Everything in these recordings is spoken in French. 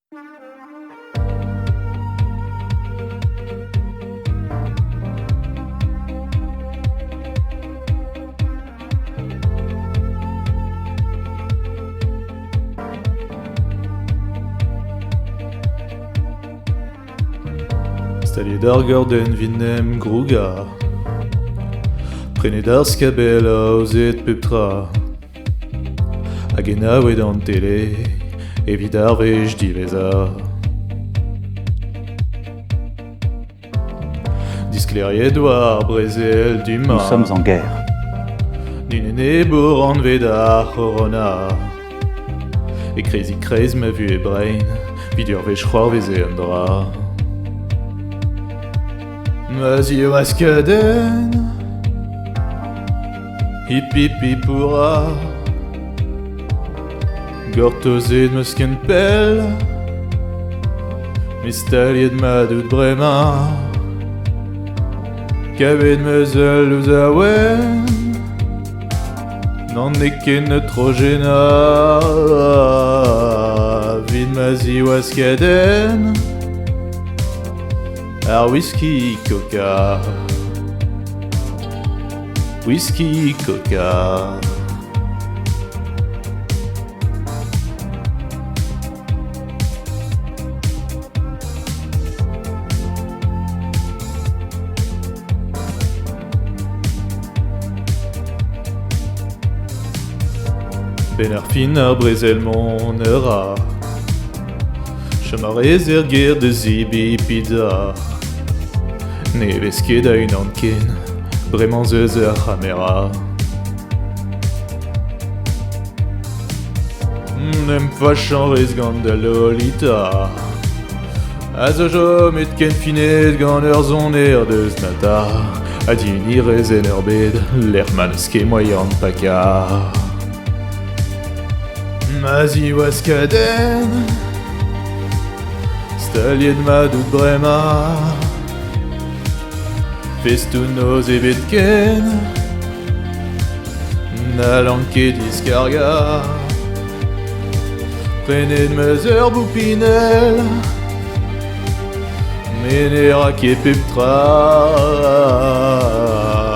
Stali dar gorden vinem gruga. Prene dar skabella ozet peptra. Hag enaouet an tele, evit ar vez diveza. Diskleriet war brezel du ma. Nous sommes en guerre. N'une bor an vedar corona. E krez ma vu e brain, vidur vez c'hoar veze an dra. Mas eo askaden, hip hip hipoura. Gortozet meus ken pell, mestaliet ma dout bremañ. Kavet meus ul ouz awen, n'an e ken neutrogena. Vid ma eo askaden, ar whisky coca. Whisky coca. Ben ar fin ar brezel mon eura. Chamarez er ger de zibi pizza. Ne vez ket da unan ken, bremañ zeus ur c'hamera. Nem fachan rez gant da lolita. A zo jom et ken finet gant ur zoner deus nata. A dini rezen ur bed, l'er manus ket moyan paka. Ma zi oaz kaden, staliet ma dout bremañ. Festou noz evet ken, n'allan ket diskarga. Prenet meus ur boupinel, men era ket peptra.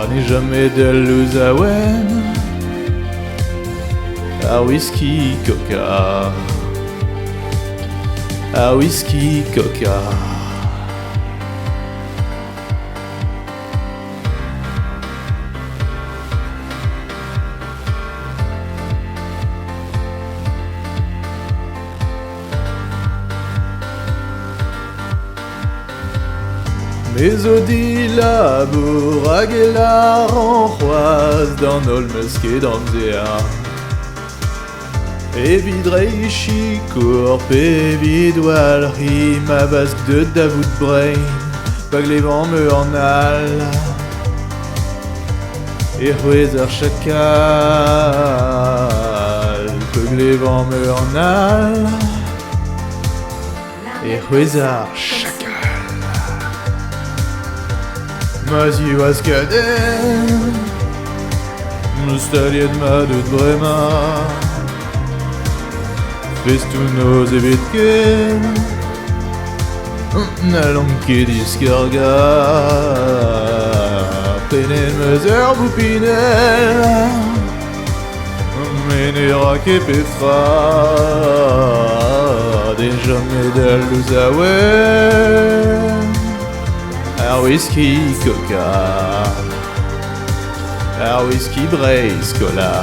Ne jamais del ouz awen, ar whisky coca. Ar whisky coca. Mais o di labour hag e lar an c'hoaz d'an ol meus ket an zea. Evit reichi kourp, evit walri, ma bask de davout brain, pa glevan me an all. E c'hwez ar chakal, pa glevan me an all. E c'hwez ar chakal. Ma zi oaz kaden, n'oustaliet ma dout bremañ. Festou noz evet ken, n'allan ket diskarga. Prenet meus ur boupinel, men era ket petra. Den jamais del ouz awen, ar whisky coca. Ar whisky Breiz kola.